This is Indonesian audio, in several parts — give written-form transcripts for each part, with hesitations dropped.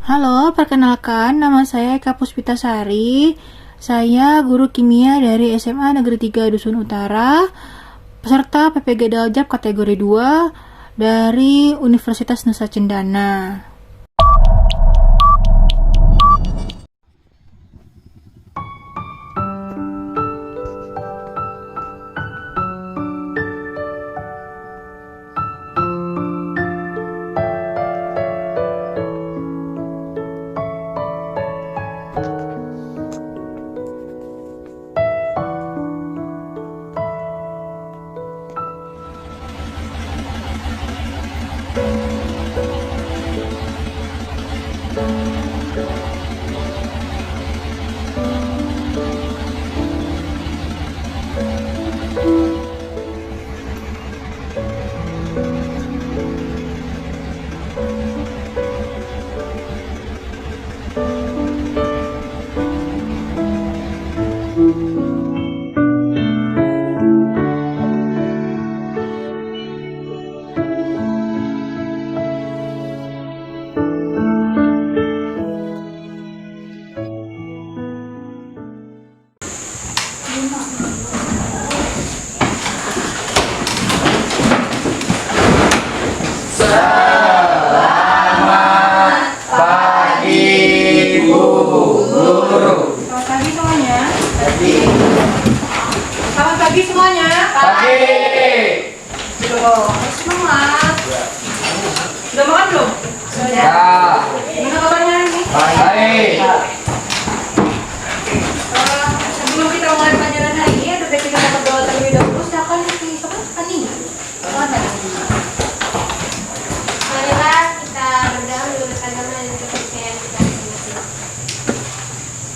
Halo, perkenalkan nama saya Eka Puspitasari. Saya guru kimia dari SMA Negeri 3 Dusun Utara, peserta PPG Daljab kategori 2 dari Universitas Nusa Cendana. Selamat pagi semuanya. Pagi. Semangat. Sudah makan belum? Ya. Gimana kabarnya hari ini? Baik. Sebelum kita mulai pelajaran hari ini, ada baik kita dapat doa terlebih dahulu. Silakan siapa? Ani. Marilah kita berdoa menurut agama dan kepercayaan kita masing-masing.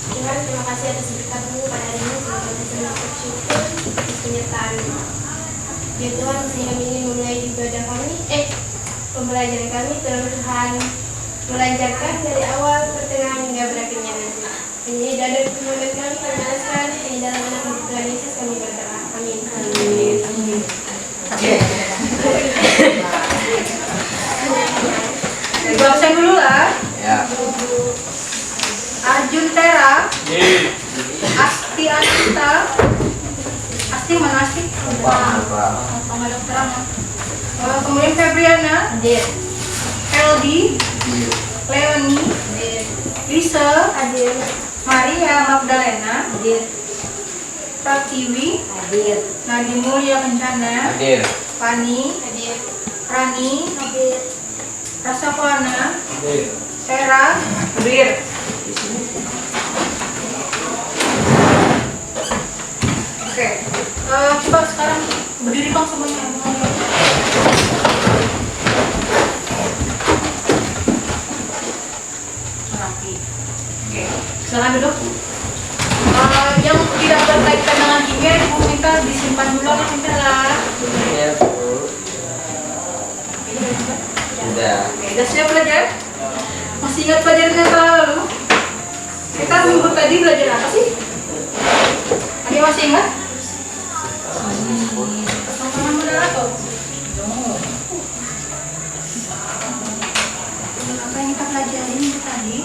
Tuhan, terima kasih atas berkat-Mu pada hari ini. Semoga kita mengucap syukur atas penyertaan-Mu. Ya Tuhan, sehingga ingin memulai ibadah kami, pembelajaran kami, tolong Tuhan melancarkan dari awal, pertengahan hingga berakhirnya nanti. Menjadi dada permohonan kami alaskan, di dalam nama Tuhan Yesus kami berdoa. Amin. Amin. Ibu absen dulu lah. Ya. Arjun Tera. Asti Anita. Asti mana Asti? Sama dokter Rama. Kemudian Febriana. Eldi. Leoni. Lisa. Maria Magdalena. Pratiwi. Nadi Mulya Kencana. Hadir. Fani. Rani. Rasapana. Tera. Bir. Oke. Coba sekarang berdiri bang semuanya. Rapi. Oke. Silakan duduk. Yang tidak berkaitan dengan kimia, ibu minta disimpan dulu ya, simpan lah. Ya, Bu. Sudah. Oke, udah siap belajar? Masih ingat pelajaran yang lalu? Kita minggu tadi belajar apa sih? Ada masih ingat? Sama moderator. Apa yang kita pelajari minggu tadi?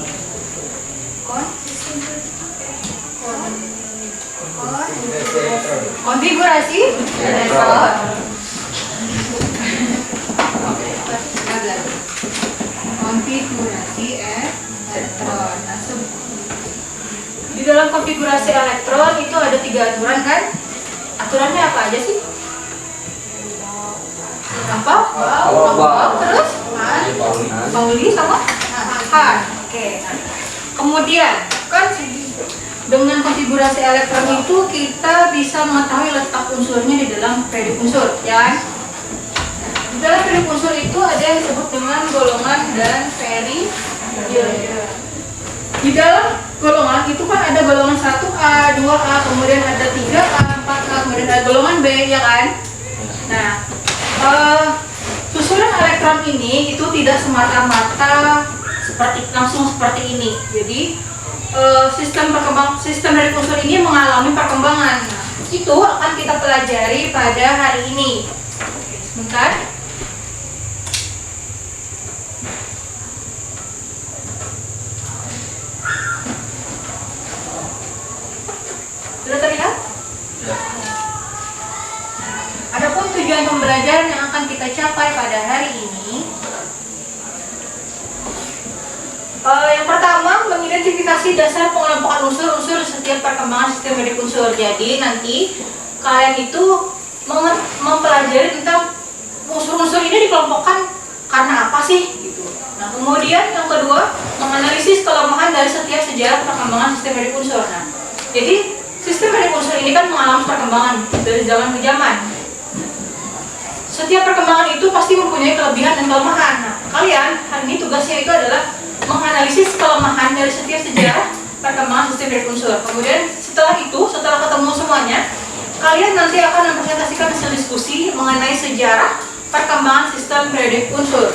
Konfigurasi elektron. Konfigurasi elektron. Di dalam konfigurasi elektron itu ada 3 aturan kan? Aturannya apa aja sih? Apa? Terus? Pauli sama? Oke. Kemudian kan dengan konfigurasi elektron itu kita bisa mengetahui letak unsurnya di dalam periode unsur, ya kan? Di dalam periode unsur itu ada yang disebut dengan golongan dan periode. Di dalam golongan itu kan ada golongan 1A, 2A, kemudian ada 3A, 4A, kemudian ada golongan B, ya kan? Nah, susunan elektron ini itu tidak semata-mata langsung seperti ini. Jadi sistem dari unsur ini mengalami perkembangan. Nah, itu akan kita pelajari pada hari ini. Oke, sebentar. pembelajaran yang akan kita capai pada hari ini, yang pertama, mengidentifikasi dasar pengelompokan unsur-unsur setiap perkembangan sistem medik unsur. Jadi nanti kalian itu mempelajari tentang unsur-unsur ini dikelompokkan karena apa sih gitu. Nah, kemudian yang kedua, menganalisis kelemahan dari setiap sejarah perkembangan sistem medik unsur. Nah, jadi sistem medik unsur ini kan mengalami perkembangan dari zaman ke zaman. Setiap perkembangan itu pasti mempunyai kelebihan dan kelemahan. Nah, kalian hari ini tugasnya itu adalah menganalisis kelemahan dari setiap sejarah perkembangan sistem medik unsur. Kemudian setelah ketemu semuanya, kalian nanti akan mempresentasikan hasil diskusi mengenai sejarah perkembangan sistem medik unsur.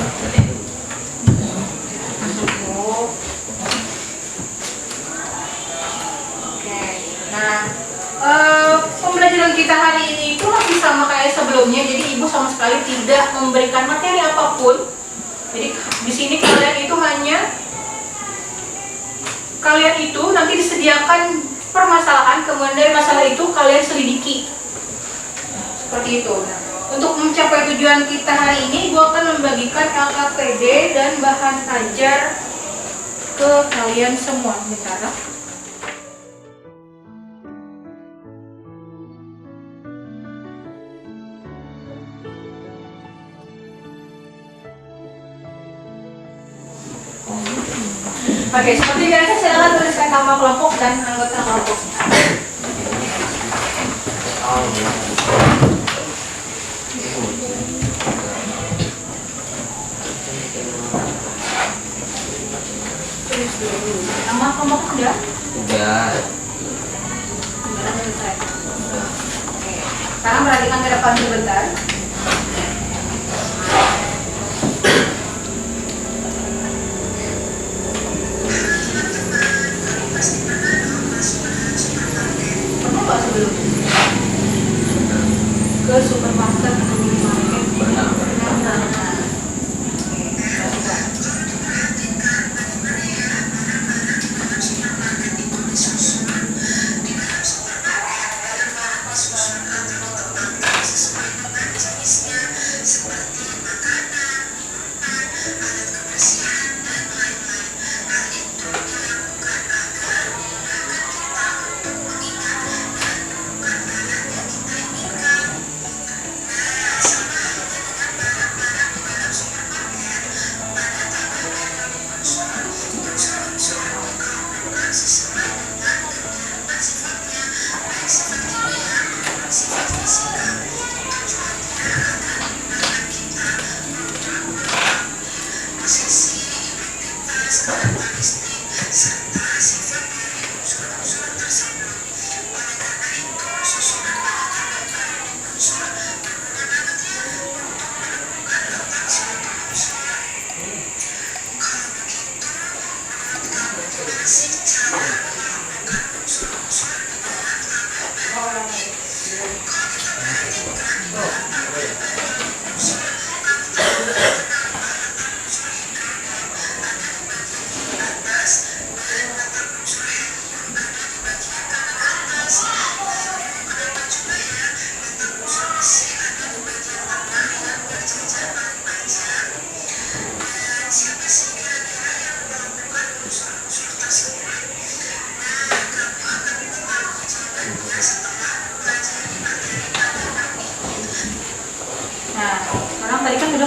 Oke. Nah, pembelajaran kita hari ini itu masih sama kayak sebelumnya. Jadi ibu sama sekali tidak memberikan materi apapun. Jadi di sini kalian itu nanti disediakan permasalahan, kemudian dari masalah itu kalian selidiki. Seperti itu. Nah, untuk mencapai tujuan kita hari ini, ibu akan membagikan LKPD dan bahan ajar ke kalian semua. Bentar. Oke, seperti biasa silakan tuliskan nama kelompok dan anggota kelompok. Tulis dulu. Nama kelompok udah? Udah. Oke. Sekarang perhatikan ke depan sebentar. Ke supermarket atau minimarket? Pernah.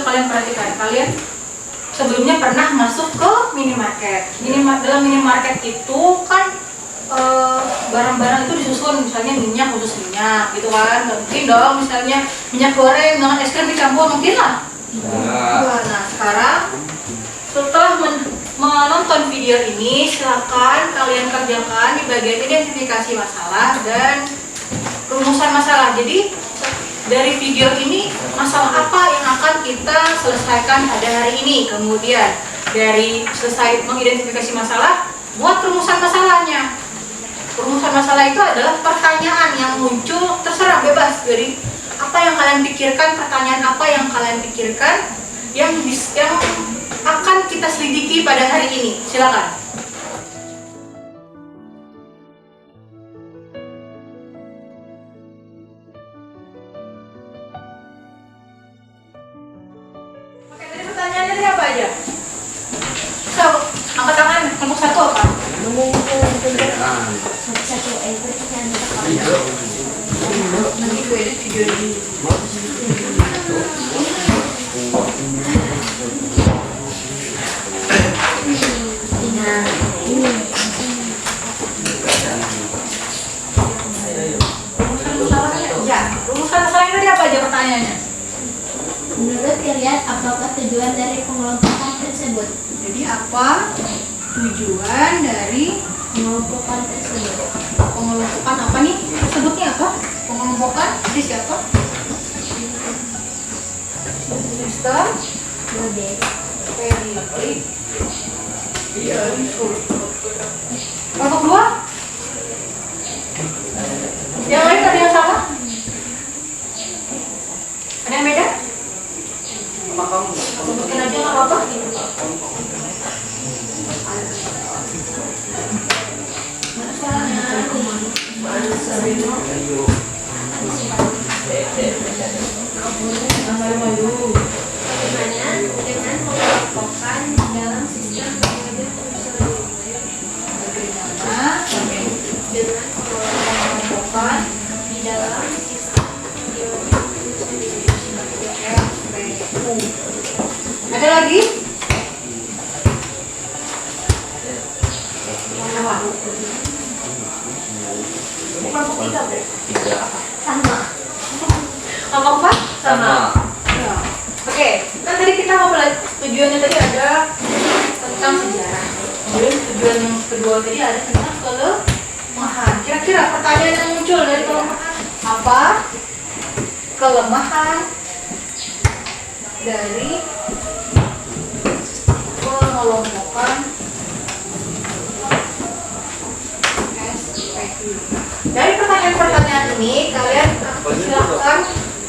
Kalian perhatikan, kalian sebelumnya pernah masuk ke minimarket. Dalam minimarket itu kan barang-barang itu disusun, misalnya minyak khusus minyak gitu kan. Mungkin dong misalnya minyak goreng dengan es krim dicampur, mungkin lah. Nah, sekarang setelah menonton video ini, silakan kalian kerjakan di bagian identifikasi masalah dan rumusan masalah. Jadi dari video ini, masalah apa yang akan kita selesaikan pada hari ini. Kemudian dari selesai mengidentifikasi masalah, buat rumusan masalahnya. Rumusan masalah itu adalah pertanyaan yang muncul, terserah bebas dari apa yang kalian pikirkan, pertanyaan apa yang kalian pikirkan yang akan kita selidiki pada hari ini. Silakan. Nanti gue edit video ini. Ya, rumusan masalahnya tadi apa aja pertanyaannya? Menurut kalian, apakah tujuan dari pengelompokan tersebut? Jadi apa tujuan dari Pengelompokan tersebut. pengelompokan apa nih? Sebutnya apa? Pengelompokan di siapa? Sistem Model. periode. Kelompok dua? Yang lain ada yang sama? Ada yang beda? Sebutin aja nggak apa-apa. Bagaimana dengan pengelompokan dalam sistem periode unsur Nah, dengan pengelompokan di dalam sistem periode unsur ada lagi? Kelompok tiga, Bu. sama. Kelompok empat? Ya. Oke, kan tadi kita mau belajar tujuannya tadi ada tentang sejarah. Kemudian tujuan yang kedua tadi ada tentang kelemahan. Kira-kira pertanyaan yang muncul dari kelemahan apa? Kelemahan dari pengelompokan SPI. Dari pertanyaan-pertanyaan ini kalian silakan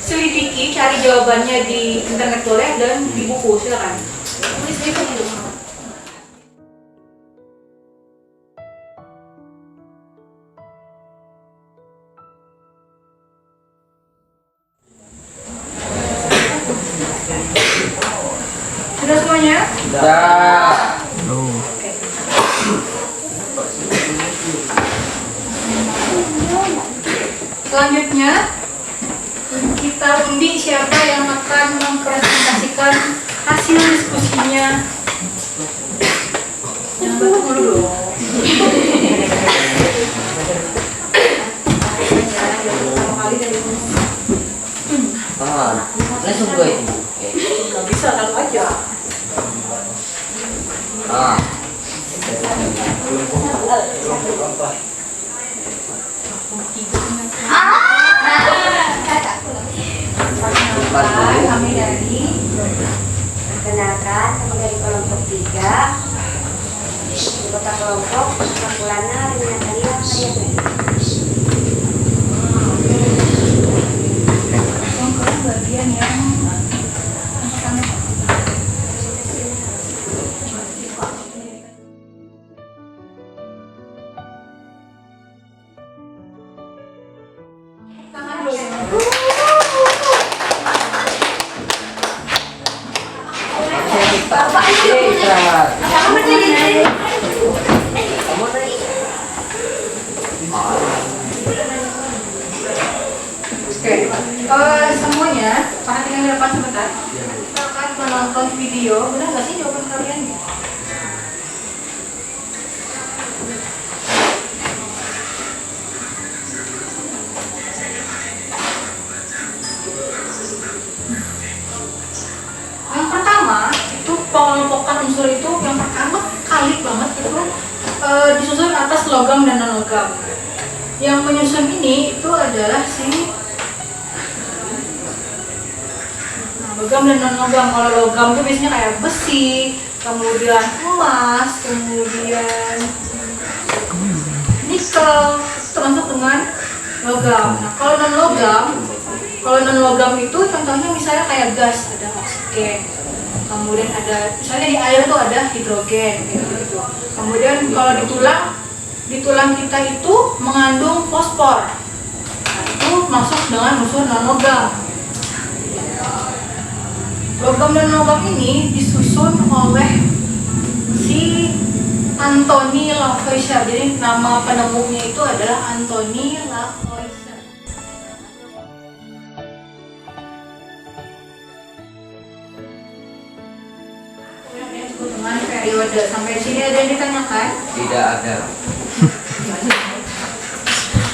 selidiki, cari jawabannya di internet boleh dan di buku silakan. Tulis di buku. Sudah semuanya? Dah. Oke. Selanjutnya kita undi siapa yang akan mempresentasikan hasil diskusinya. Yang betul dulu. Pertama kali dari Langsung gue itu. nggak bisa satu aja. Kami dari Perkenalkan, kami dari kelompok 3 anggota kelompok Makulana Renatalia Hayatri. langsung ke bagian yang Oke, semuanya perhatikan di depan sebentar. Kita akan menonton video. Benar nggak sih jawaban kalian? Yang pertama itu pengelompokan unsur itu yang pertama kali banget itu disusun atas logam dan non logam. Yang menyusun ini itu adalah si logam dan non logam. Kalau logam itu biasanya kayak besi, kemudian emas, kemudian nikel, termasuk dengan logam. Nah, kalau non logam itu contohnya misalnya kayak gas, ada oksigen, kemudian ada misalnya di air tuh ada hidrogen gitu. Kemudian kalau di tulang kita itu mengandung fosfor. Nah, itu masuk dengan unsur non logam. Logam dan logam ini disusun oleh si Anthony Lavoisier. Jadi nama penemunya itu adalah Anthony Lavoisier. periode. Sampai di sini ada yang ditanyakan? Tidak ada.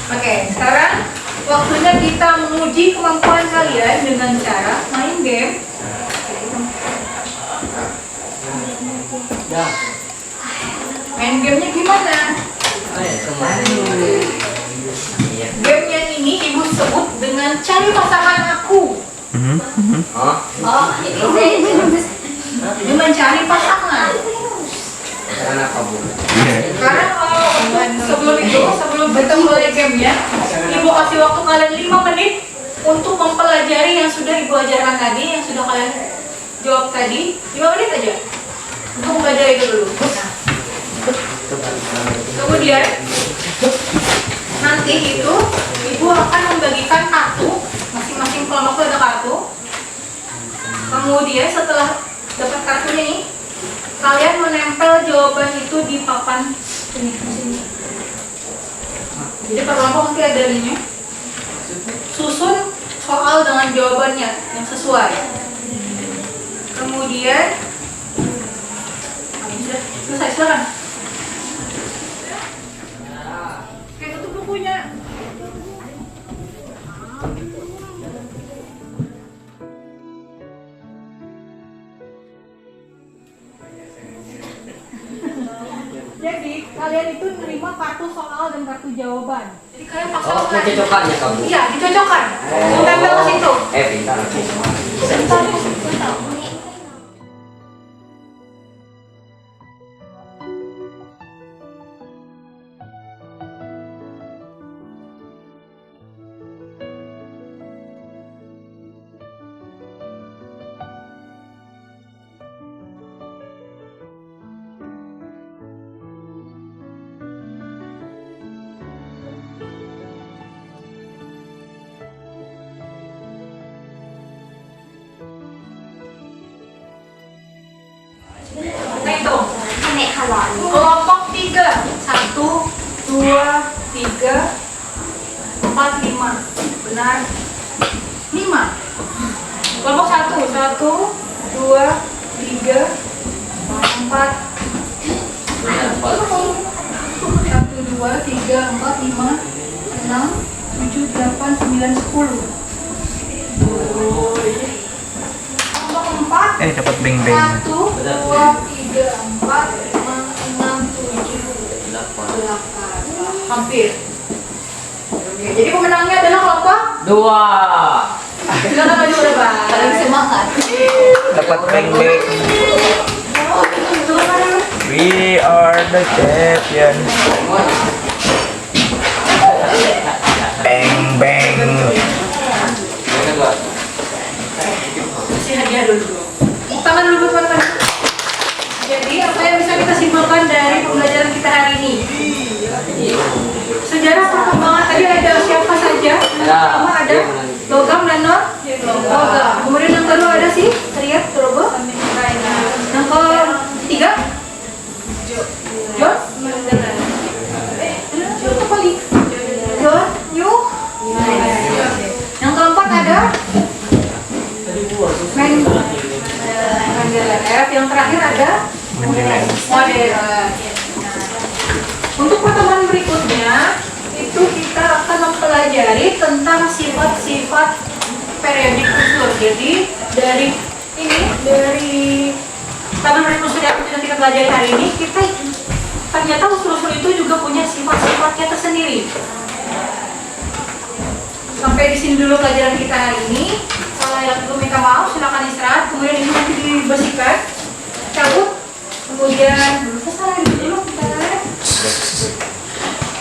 Oke, sekarang waktunya kita menguji kemampuan kalian dengan cara main game. Ya. Main gamenya gimana? Game yang ini ibu sebut dengan cari pasangan aku. Hah? Oh, ini mencari pasangan. Kenapa bu? Karena sebelum kita mulai gamenya, ibu kasih waktu kalian 5 menit untuk mempelajari yang sudah ibu ajarkan tadi, yang sudah kalian jawab tadi. 5 menit aja untuk mempelajari itu dulu. Nah, kemudian nanti itu ibu akan membagikan kartu, masing-masing kelompok itu ada kartu. Kemudian setelah dapat kartunya nih, kalian menempel jawaban itu di papan sini. Jadi per kelompok nanti ada ininya. Susun soal dengan jawabannya yang sesuai. Kemudian sudah selesai, silakan. Oke, tutup bukunya. Jadi kalian itu menerima kartu soal dan kartu jawaban. Jadi kalian paksa Oh, mencocokkan ya kamu? Iya, dicocokkan. Tempel ke situ. Pintar. Sebentar, sebentar. Kita hitung. Nenek kawan. Kelompok 3. 1, 2, 3, 4, 5. Benar. 5. Kelompok 1. 1, 2, 3, 4. 1, 2, 3, 4, 5, 6, 7, 8, 9, 10. Kelompok 4. Dapat beng-beng. 1, 2, 3, 4, 5, 6, 7, 8. Hampir. Oke, jadi pemenangnya adalah kelompok 2. silakan maju ke depan. Paling semangat. Dapat beng-beng. We are the champion. Beng-beng. Kasih hadiah dulu. Tepuk tangan dulu buat teman-teman. Jadi apa yang bisa kita simpulkan dari pembelajaran kita hari ini? Sejarah perkembangan tadi ada siapa saja? Yang pertama ada logam dan non logam. Kemudian yang kedua ada si Triat Trobo. Yang ketiga John. John New. Yang keempat ada Mandela F. Yang terakhir ada modern. Untuk pertemuan berikutnya itu kita akan mempelajari tentang sifat-sifat periodik unsur. Jadi dari taman periodik unsur yang sudah kita pelajari hari ini, kita ternyata unsur-unsur itu juga punya sifat-sifatnya tersendiri. Sampai di sini dulu pelajaran kita hari ini. Saya dulu minta maaf, silakan istirahat. Kemudian ini nanti dibersihkan, cabut. Kemudian selesai dulu kita.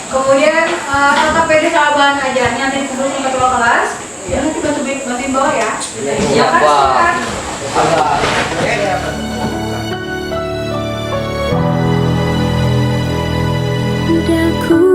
Kemudian tetap pede soal bahan ajarnya nanti dikumpulkan ke ketua kelas. Ya nanti bantuin bawa ya. Ya kan? Silakan. Udah ku